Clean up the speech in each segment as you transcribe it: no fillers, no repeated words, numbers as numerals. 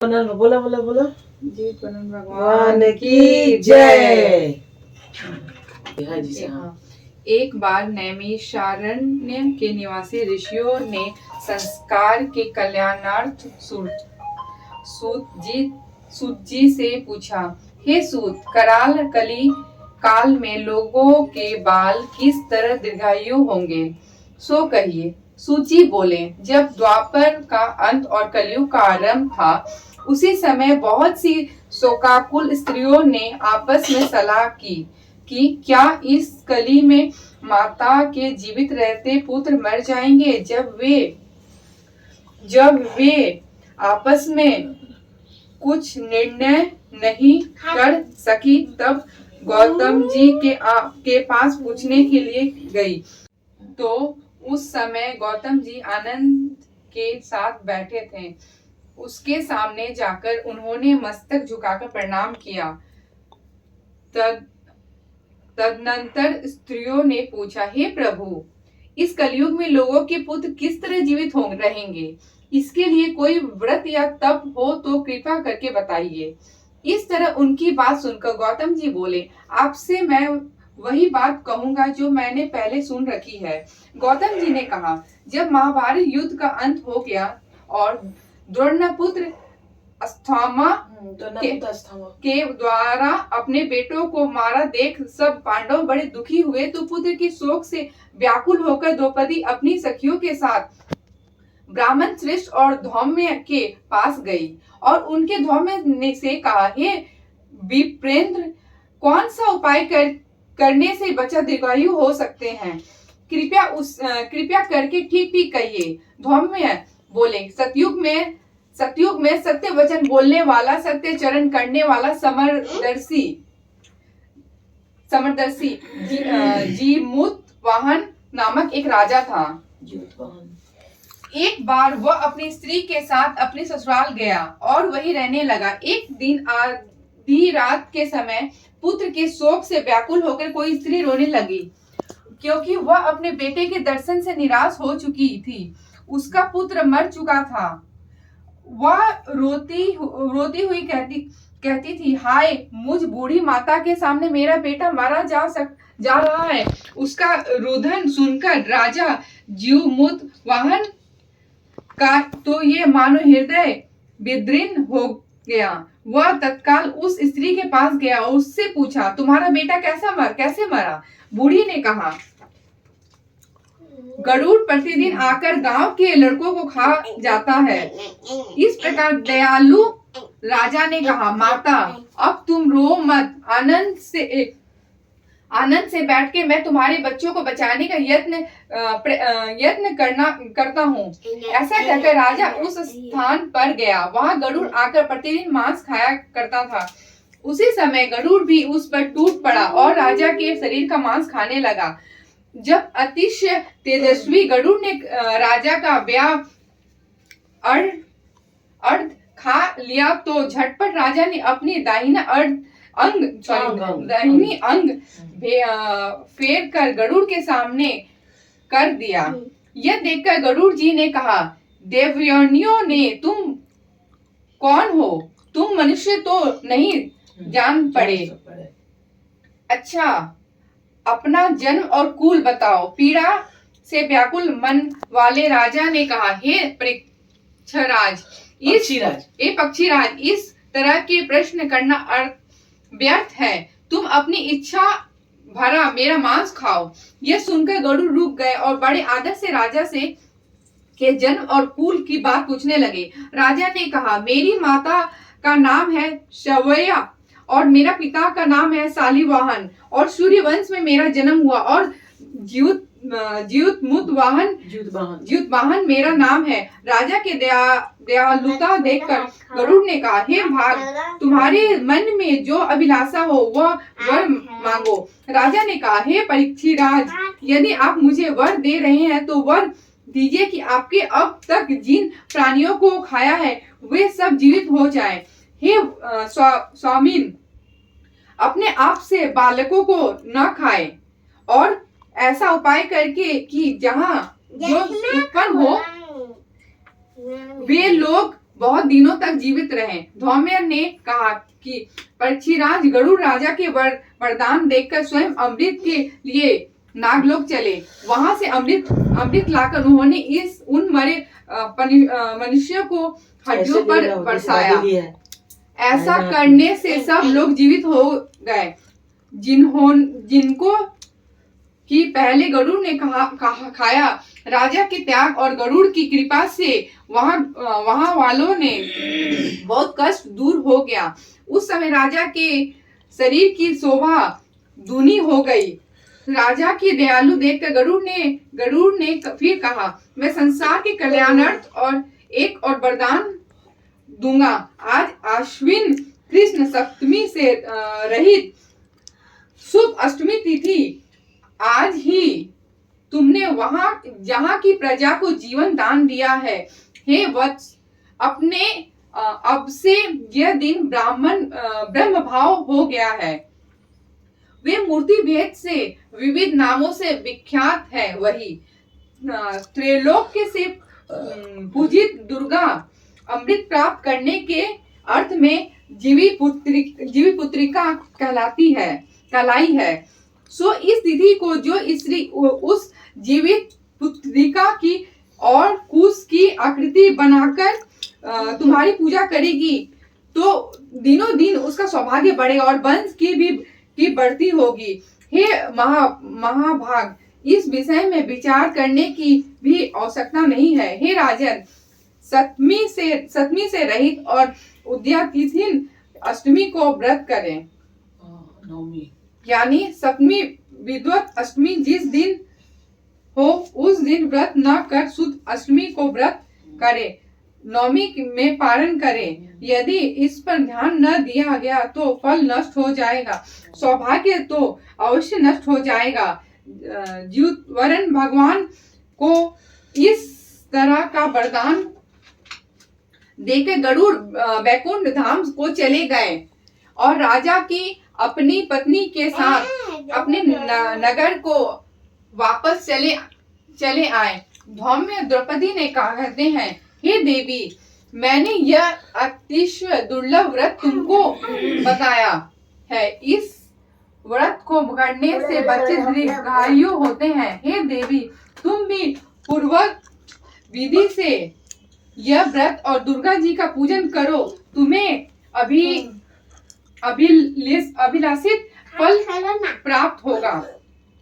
बोला बोला बोला। जी पनन भगवान की जय। हाँ जी हाँ। एक बार नैमिषारण्य के निवासी ऋषियों ने संस्कार के कल्याणार्थ सूत जी से पूछा, हे सूत, कराल कली काल में लोगों के बाल किस तरह दीर्घायु होंगे, सो कहिए। सूत जी बोले, जब द्वापर का अंत और कलयुग का आरंभ था, उसी समय बहुत सी शोकाकुल स्त्रियों ने आपस में सलाह की कि क्या इस कली में माता के जीवित रहते पुत्र मर जाएंगे। जब वे आपस में कुछ निर्णय नहीं कर सकी, तब गौतम जी के पास पूछने के लिए गई। तो उस समय गौतम जी आनंद के साथ बैठे थे। उसके सामने जाकर उन्होंने मस्तक झुकाकर प्रणाम किया। तदनंतर स्त्रियों ने पूछा, हे प्रभु, इस कलयुग में लोगों के पुत्र किस तरह जीवित रहेंगे, इसके लिए कोई व्रत या तप हो तो कृपा करके बताइए। इस तरह उनकी बात सुनकर गौतम जी बोले, आपसे मैं वही बात कहूंगा जो मैंने पहले सुन रखी है। गौतम जी ने कहा, जब महाभारत युद्ध का अंत हो गया और द्रोणपुत्र अस्थामा के द्वारा अपने बेटों को मारा देख सब पांडव बड़े दुखी हुए, तो पुत्र की शोक से व्याकुल होकर द्रौपदी अपनी सखियों के साथ ब्राह्मण श्रेष्ठ और धौम्य के पास गई और उनके धौम्य से कहा, हे विप्रेंद्र, कौन सा उपाय करने से बच्चा दीर्घायु हो सकते हैं, कृपया करके ठीक ठीक कहिए। धौम्य बोले, सतयुग में सत्य वचन बोलने वाला, सत्य चरण करने वाला समरदर्शी जीमूत वाहन नामक एक राजा था। एक बार वह अपनी स्त्री के साथ अपने ससुराल गया और वहीं रहने लगा। एक दिन आधी रात के समय पुत्र के शोक से व्याकुल होकर कोई स्त्री रोने लगी, क्योंकि वह अपने बेटे के दर्शन से निराश हो चुकी थी। उसका पुत्र मर चुका था। वह रोती हुई कहती थी, हाय, मुझ बूढ़ी माता के सामने मेरा बेटा मारा जा रहा है। उसका रुदन सुनकर राजा जीवमुत वाहन का तो ये मानो हृदय विदीर्ण हो गया। वह तत्काल उस स्त्री के पास गया और उससे पूछा, तुम्हारा बेटा कैसे मरा? बूढ़ी ने कहा, गरुड़ प्रतिदिन आकर गांव के लड़कों को खा जाता है। इस प्रकार दयालु राजा ने कहा, माता, अब तुम रो मत, आनंद से बैठ के मैं तुम्हारे बच्चों को बचाने का यत्न करता हूँ। ऐसा कहकर राजा उस स्थान पर गया। वहां गरुड़ आकर प्रतिदिन मांस खाया करता था। उसी समय गरुड़ भी उस पर टूट पड़ा और राजा के शरीर का मांस खाने लगा। जब अतिशय तेजस्वी गरुड़ ने राजा का ब्याह अर्ध खा लिया, तो झटपट राजा ने अपनी दाहिनी अंग फेर कर गरुड़ के सामने कर दिया। यह देखकर गरुड़ जी ने कहा, देवयोनियों ने, तुम कौन हो? तुम मनुष्य तो नहीं जान पड़े। अच्छा, अपना जन्म और कुल बताओ। पीड़ा से व्याकुल मन वाले राजा ने कहा, हे पक्षीराज, इस तरह के प्रश्न करना व्यर्थ है। तुम अपनी इच्छा भरा मेरा मांस खाओ। यह सुनकर गरुड़ रुक गए और बड़े आदर से राजा से के जन्म और कुल की बात पूछने लगे। राजा ने कहा, मेरी माता का नाम है शवया और मेरा पिता का नाम है शालिवाहन और सूर्य वंश में मेरा जन्म हुआ और ज्युत वाहन मेरा नाम है। राजा के दयालुता देखकर गरुड़ ने कहा, हे भाग, तुम्हारे मन में जो अभिलाषा हो वह वर मांगो। राजा ने कहा, हे परीक्षिराज, यदि आप मुझे वर दे रहे हैं तो वर दीजिए कि आपके अब तक जिन प्राणियों को खाया है वे सब जीवित हो जाएं। हे स्वामीन, अपने आप से बालकों को न खाए और ऐसा उपाय करके कि जहाँ जो उत्पन्न हो वे लोग बहुत दिनों तक जीवित रहे। धौम्य ने कहा कि पृथ्वीराज गरुड़ राजा के वरदान देखकर स्वयं अमृत के लिए नागलोक चले। वहां से अमृत लाकर उन्होंने उन मरे मनुष्यों को हड्डियों पर बरसाया। ऐसा करने से सब लोग जीवित हो गए जिनको कि पहले गरुड़ ने खाया। राजा के त्याग और गरुड़ की कृपा से वहां वालों ने बहुत कष्ट दूर हो गया। उस समय राजा के शरीर की शोभा दूनी हो गई। राजा की दयालु देखकर गरुड़ ने फिर कहा, मैं संसार के कल्याणार्थ एक और वरदान दूंगा। आज आश्विन कृष्ण सप्तमी से रहित शुभ अष्टमी तिथि आज ही तुमने जहाँ की प्रजा को जीवन दान दिया है। हे वत्स, अपने अब से यह दिन ब्रह्म भाव हो गया है। वे मूर्ति भेद से विविध नामों से विख्यात है। वही त्रैलोक से पूजित दुर्गा अमृत प्राप्त करने के अर्थ में जीवी पुत्रिका कहलाई है। सो इस तिथि को जो स्त्री उस जीवित पुत्रिका की और कुश की आकृति बनाकर तुम्हारी पूजा करेगी तो दिनों दिन उसका सौभाग्य बढ़ेगा और वंश की बढ़ती होगी। हे महाभाग, इस विषय में विचार करने की भी आवश्यकता नहीं है। हे राजन, सप्तमी से रहित और उद्यातिथि अष्टमी को व्रत करें। यानी सप्तमी विद्वत अष्टमी जिस दिन हो उस दिन व्रत न कर शुद्ध अष्टमी को व्रत करे, नवमी में पारण करें। यदि इस पर ध्यान न दिया गया तो फल नष्ट हो जाएगा, सौभाग्य तो अवश्य नष्ट हो जाएगा। जीववरण भगवान को इस तरह का वरदान देकर गरुड़ वैकुंठ धाम को चले गए और राजा की अपनी पत्नी के साथ अपने नगर को वापस चले आए। धौम्य द्रौपदी ने कहते हैं, हे देवी, मैंने यह अतिशय दुर्लभ व्रत तुमको बताया है। इस व्रत को करने से बच्चे दीर्घायु होते हैं। हे देवी, तुम भी पूर्वक विधि से यह व्रत और दुर्गा जी का पूजन करो, तुम्हें अभिलाषित फल प्राप्त होगा।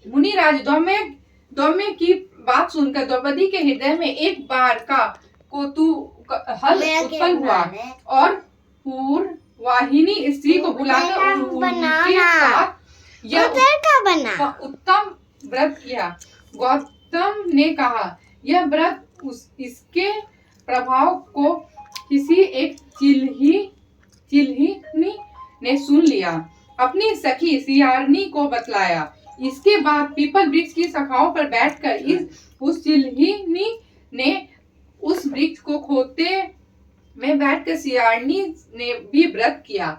मुनिराज दौम्य की बात सुनकर द्रौपदी के हृदय में एक बार का कौतूहल उत्पन्न हुआ और पूर्ववाहिनी स्त्री को बुलाकर उनके साथ यह उत्तम व्रत किया। गौतम ने कहा, यह व्रत इसके प्रभाव को किसी एक चिल्हिनी ने सुन लिया, अपनी सखी सियारनी को बतलाया। इसके बाद पीपल वृक्ष की शाखाओं पर बैठकर उस चिल्हिनी ने उस वृक्ष को खोते में बैठकर सियारनी ने भी व्रत किया।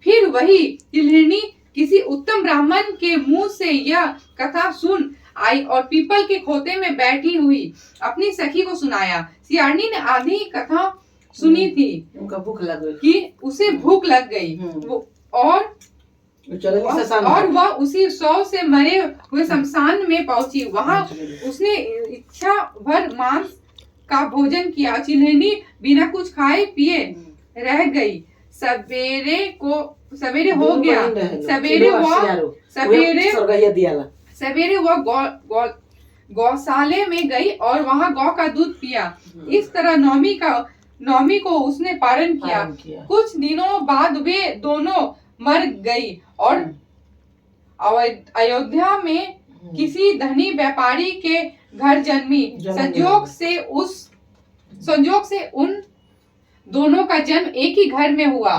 फिर वही चिल्हिनी किसी उत्तम ब्राह्मण के मुंह से यह कथा सुन आई और पीपल के खोते में बैठी हुई अपनी सखी को सुनाया। सियारनी ने आधी कथा सुनी थी उनका भूख लग गई कि उसे भूख लग गई और वह उसी शव से मरे हुए शमशान में पहुंची। वहां उसने इच्छा भर मांस का भोजन किया। चिल्हिनी बिना कुछ खाए पिए रह गई। सवेरे हो गया। सवेरे वह गौशाले में गई और वहां गौ का दूध पिया। इस तरह नवमी को उसने पारण किया। कुछ दिनों बाद वे दोनों मर गई और अयोध्या में किसी धनी व्यापारी के घर जन्मी। संजोग से उन दोनों का जन्म एक ही घर में हुआ,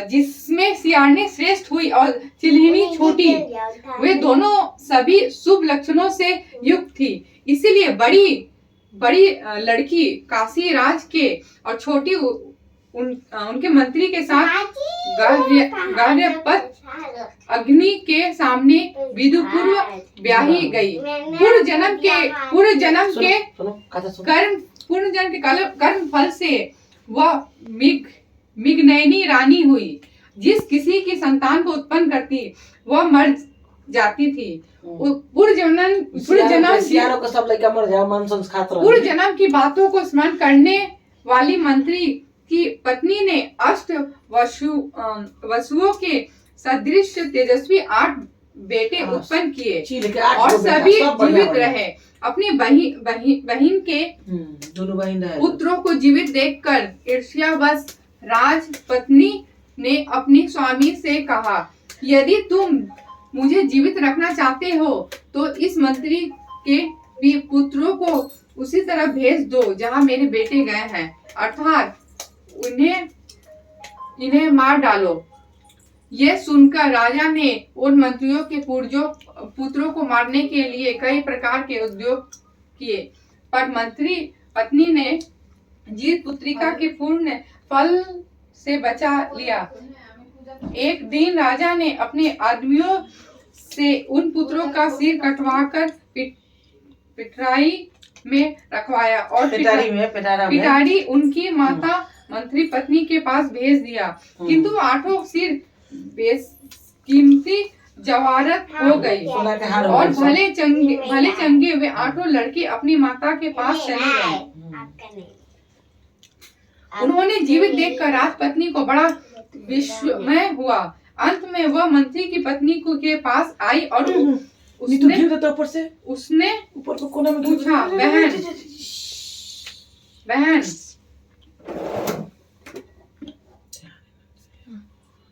जिसमें सियारनी श्रेष्ठ हुई और चिल्हिनी छोटी। वे दोनों सभी शुभ लक्षणों से युक्त थी, इसीलिए बड़ी लड़की काशी राज के और छोटी उनके मंत्री के साथ गार्हपत्य अग्नि के सामने विधिपूर्वक ब्याही गई। पूर्व जन्म के सुनो कथा सुनो। कर्म फल से वह मिघनयनी रानी हुई। जिस किसी की संतान को उत्पन्न करती वह मर जाती थी। पूर्व जन्म की बातों को स्मरण करने वाली मंत्री की पत्नी ने अष्ट वसुओं के सदृश तेजस्वी 8 बेटे उत्पन्न किए और सभी जीवित रहे। अपनी बहन के दोनों बहन पुत्रों को जीवित देखकर ईर्ष्यावश राजपत्नी ने अपनी स्वामी से कहा, यदि तुम मुझे जीवित रखना चाहते हो तो इस मंत्री के भी पुत्रों को उसी तरह भेज दो जहां मेरे बेटे गए हैं, अर्थात इन्हें मार डालो। यह सुनकर राजा ने उन मंत्रियों के पुत्रों को मारने के लिए कई प्रकार के उद्योग किए, पर मंत्री पत्नी ने जीत पुत्रिका के पूर्ण फल से बचा लिया। एक दिन राजा ने अपने आदमियों से उन पुत्रों का सिर कटवाकर पिटारी में रखवाया और पिटारी उनकी माता मंत्री पत्नी के पास भेज दिया। किंतु 8 सिर बेकीमती जवाहरत हो गई और भले चंगे वे 8 लड़के अपनी माता के पास चले गए। उन्होंने जीवित देखकर राजपत्नी को बड़ा विस्मय हुआ। अंत में वह मंत्री की पत्नी के पास आई और उसने पूछा, बहन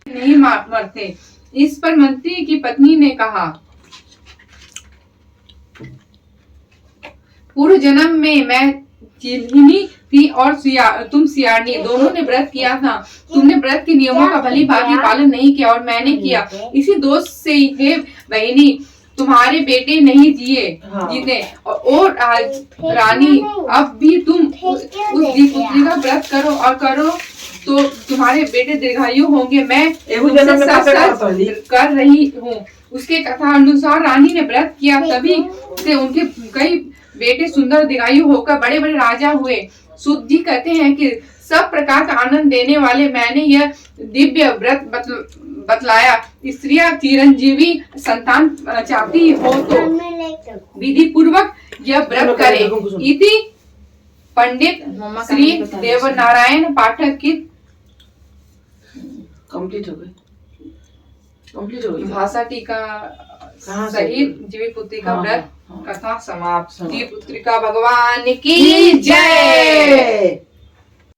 नहीं मरते। इस पर मंत्री की पत्नी ने कहा, पूर्व जन्म में मैं चिल्हिनी थी और तुम सियारनी, दोनों ने व्रत किया था। तुमने व्रत के नियमों का भली भांति पालन नहीं किया और मैंने किया। इसी दोष से हे बहनी तुम्हारे बेटे नहीं जीते और आज रानी अब भी तुम उस पुत्री का व्रत करो तो तुम्हारे बेटे दीर्घायु होंगे। मैं सच कर रही हूँ। उसके कथा अनुसार रानी ने व्रत किया, तभी से उनके कई बेटे सुंदर दीर्घायु होकर बड़े बड़े राजा हुए। सूत जी कहते हैं कि सब प्रकार का आनंद देने वाले मैंने यह दिव्य व्रत बतलाया। स्त्रियां चिरंजीवी संतान चाहती हो तो विधि पूर्वक यह व्रत करे। इति पंडित श्री देवनारायण पाठक की कंप्लीट हो गई भाषा टीका सहित जीवी पुत्री का व्रत कथा समाप्त। जीवी पुत्री का भगवान की जय।